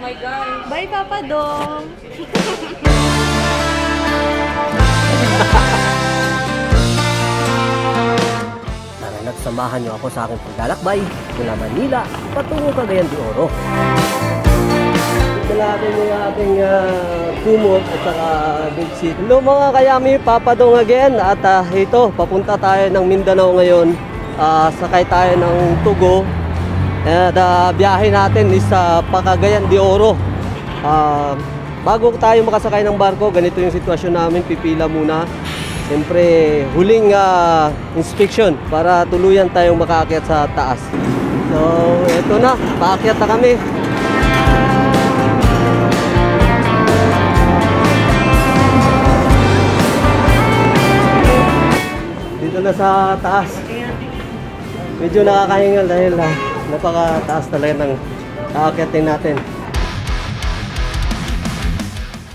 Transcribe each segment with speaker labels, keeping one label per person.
Speaker 1: Oh my God.
Speaker 2: Bye, Papa Dong.
Speaker 3: Tara, samahan niyo ako sa aking paglalakbay mula Manila patungo Cagayan de Oro. Ito natin yung ating kumot at saka bedsheet. Hello mga kayami, Papa Dong again. At ito, papunta tayo ng Mindanao ngayon. Sakay tayo ng Tugo. At biyahe natin is pa Cagayan de Oro. Bago tayo makasakay ng barko, ganito yung sitwasyon namin, pipila muna. Siyempre, huling inspection para tuluyan tayong makaakyat sa taas. So, eto na, paakyat na kami. Dito na sa taas. Medyo nakakahingal dahil napakataas talaga ng aakyatin natin.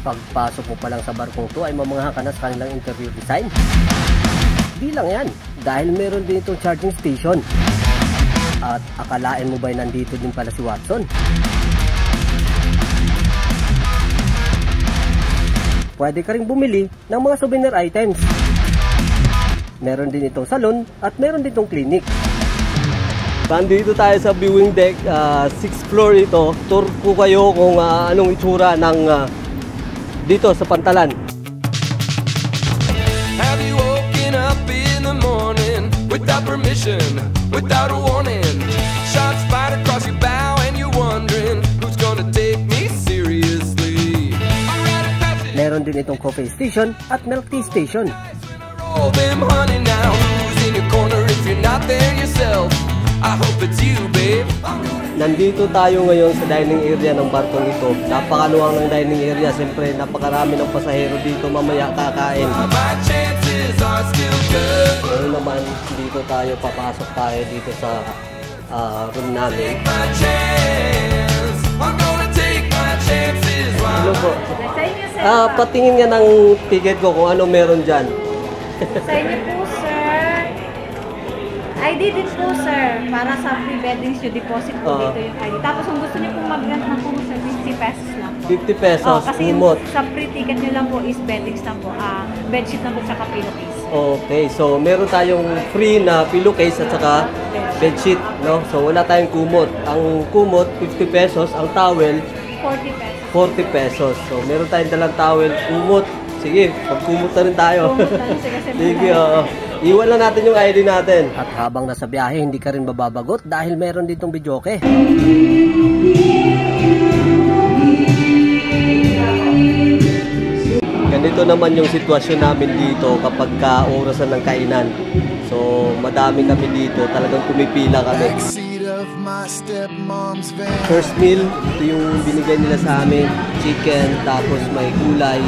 Speaker 3: Pagpasok mo pa lang sa barkong to ay mamangha ka na sa kanilang interior design. Di lang yan, dahil meron din itong charging station. At akalain mo ba'y nandito din pala si Watson? Pwede ka rin bumili ng mga souvenir items. Meron din itong salon at meron din itong clinic. Nandito tayo sa viewing deck, 6th floor ito. Tour ko kayo kung anong itsura ng dito sa Pantalan.
Speaker 4: Have you woken up in the morning without permission, without a warning? Shots fired across your bow and you're wondering who's gonna take me seriously.
Speaker 3: Meron din itong coffee station at milk tea station.
Speaker 4: Roll them honey now, who's in your corner if you're not there yourself? I hope it's you, babe.
Speaker 3: Nandito tayo ngayon sa dining area ng barkong ito. Napakaluwang ng dining area. Siyempre, napakarami ng pasahero dito mamaya kakain. Ngayon naman, dito tayo, papasok tayo dito sa room namin. Hello po. Patingin nga ng ticket ko kung ano meron dyan.
Speaker 2: Sa inyo po, sir. ID din po, sir. Para sa pre-weddings nyo, deposit po dito yung ID. Tapos kung gusto nyo pong mag-rent ng po, sir, 50 pesos lang po.
Speaker 3: 50 pesos,
Speaker 2: kasi
Speaker 3: kumot.
Speaker 2: sa pre-ticket nyo lang po is beddings lang po. Bedsheet lang po, tsaka pillowcase.
Speaker 3: Okay, so meron tayong free na pillowcase at saka bedsheet, no? So wala tayong kumot. Ang kumot, 50 pesos. Ang towel,
Speaker 2: 40 pesos.
Speaker 3: 40 pesos. So meron tayong dalang towel, kumot. Sige, pagkumot na rin tayo.
Speaker 2: Kumot na rin, sige.
Speaker 3: Sige, iwan lang natin yung ID natin. At habang nasa biyahe, hindi ka rin mababagot dahil meron ditong videoke. Ganito naman yung sitwasyon namin dito kapag orasan ng kainan. So, madami kami dito. Talagang pumipila kami. First meal, ito yung binigay nila sa amin. Chicken, tapos may gulay,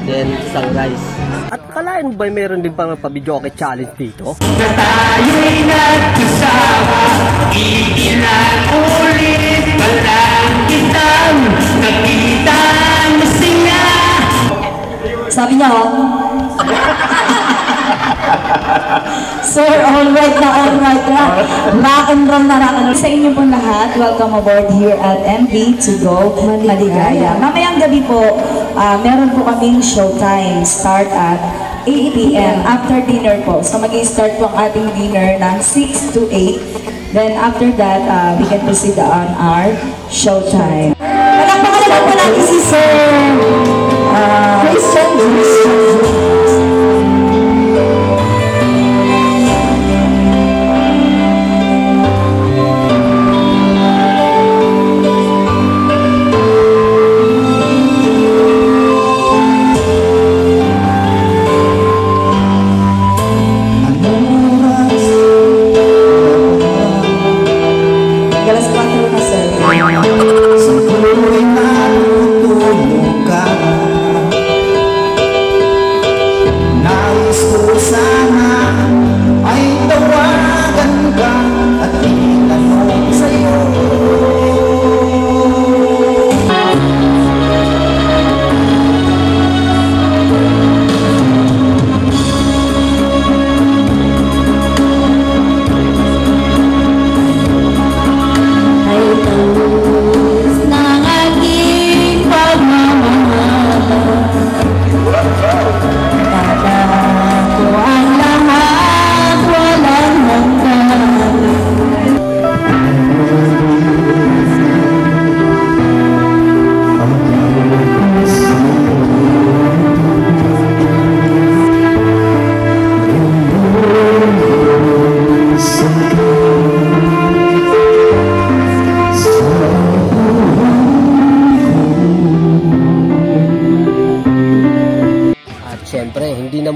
Speaker 3: then isang rice. At kalain mo ba meron din pang pa-videoke challenge dito?
Speaker 5: Na tayo'y nagkasama, iilan ulit palang kitang nakita na siya.
Speaker 6: Sabi niya, Sir, alright na. Rock and roll na rock and roll. Sa inyo po lahat, welcome aboard here at MV to go Maligaya. Mamayang gabi po, meron po kaming showtime. Start at 8 p.m. after dinner po. So mag-i-start po ang ating dinner ng 6 to 8. Then after that, we can proceed on our showtime. Palakpakan po natin si Sir Christian.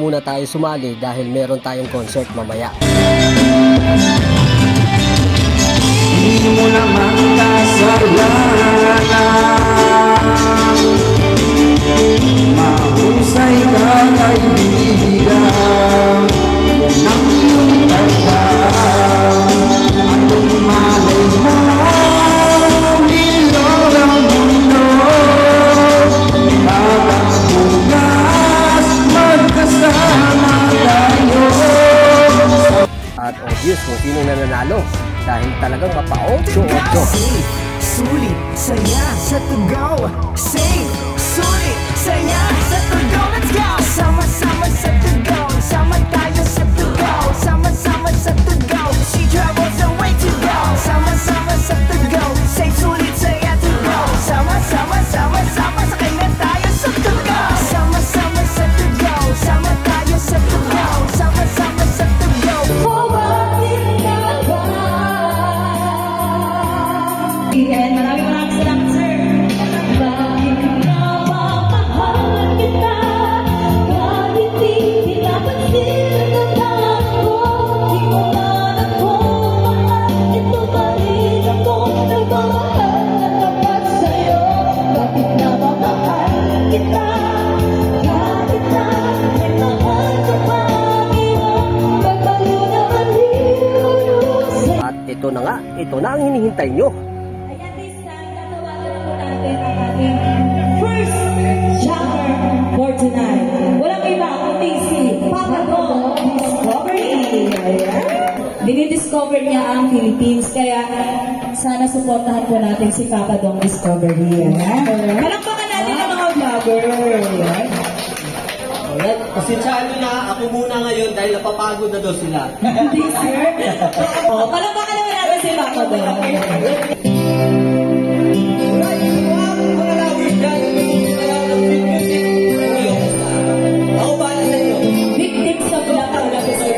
Speaker 3: muna tayo sumali dahil meron tayong concert mamaya.
Speaker 5: Di mo naman kasalanan, mahusay ka kaibigan, yan ang iyong tandaan. Anong malay mo, nilog ang mundo, habang bukas magkasama tayo.
Speaker 3: At obvious kung sino nananalo dahil talagang mapa-8-8.
Speaker 5: Sulit, saya sa tugaw. Sing, sulit, saya sa tugaw. Let's go! Sama-sama sa tugaw. Sama tayo sa tugaw. Sama-sama sa tugaw. She travels the way to go. Sama-sama sa tugaw. Say sulit, saya tugaw. Sama-sama, sama-sama. Sakay na tayo sa tugaw. Sama-sama sa tugaw. Sama tayo sa tugaw. Sama-sama sa tugaw.
Speaker 6: And maraming salamat, sir. Bakit napapahal kita? Bakit di pinapansin ang dalang ko? Di mo man ako mahal. Ito pa rin ako nagmamahal na tapat sa'yo. Bakit napapahal kita? Bakit na may mahal ka pa? Magpalo naman hinulusay.
Speaker 3: At ito na nga, ito na ang hinihintay nyo.
Speaker 6: Ayan, this time, tatawagan na po natin ang ating first chapter for tonight. Walang iba kundi si Papa Go Discovery. Ayan. Dinidiscover niya ang Philippines, kaya sana supportahan po natin si Papa Dong Discovery. Ayan. Palakpakan natin ang mga vlogger. Ayan.
Speaker 3: Alright, pasensyahan nyo na, ako muna ngayon dahil napapagod na daw sila.
Speaker 6: Hindi, sir. Palakpakan naman natin si Papa Dong. Victim sa vlog talaga, sir.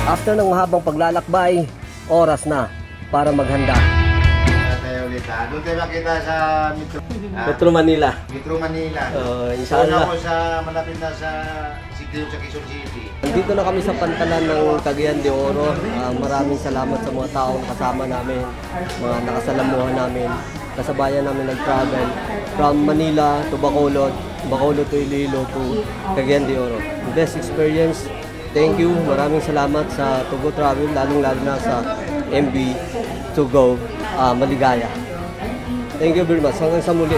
Speaker 3: After ng mahabang paglalakbay, oras na para maghanda.
Speaker 1: Tayo ulit ha. Doon tayo makita sa
Speaker 3: Metro Manila.
Speaker 1: Metro Manila. Doon
Speaker 3: Inshallah.
Speaker 1: ako sa malapit na sa City, sa Quezon City.
Speaker 3: Nandito na kami sa pantalan ng Cagayan de Oro. Maraming salamat sa mga taong kasama namin, mga nakasalamuhan namin, kasabayan namin nag-travel from Manila to Bacolod, Bacolod to Iloilo to Cagayan de Oro. The best experience. Thank you. Maraming salamat sa Tugo Travel, lalong-lalo na sa MB to Go Maligaya. Thank you very much. Hanggang sa muli.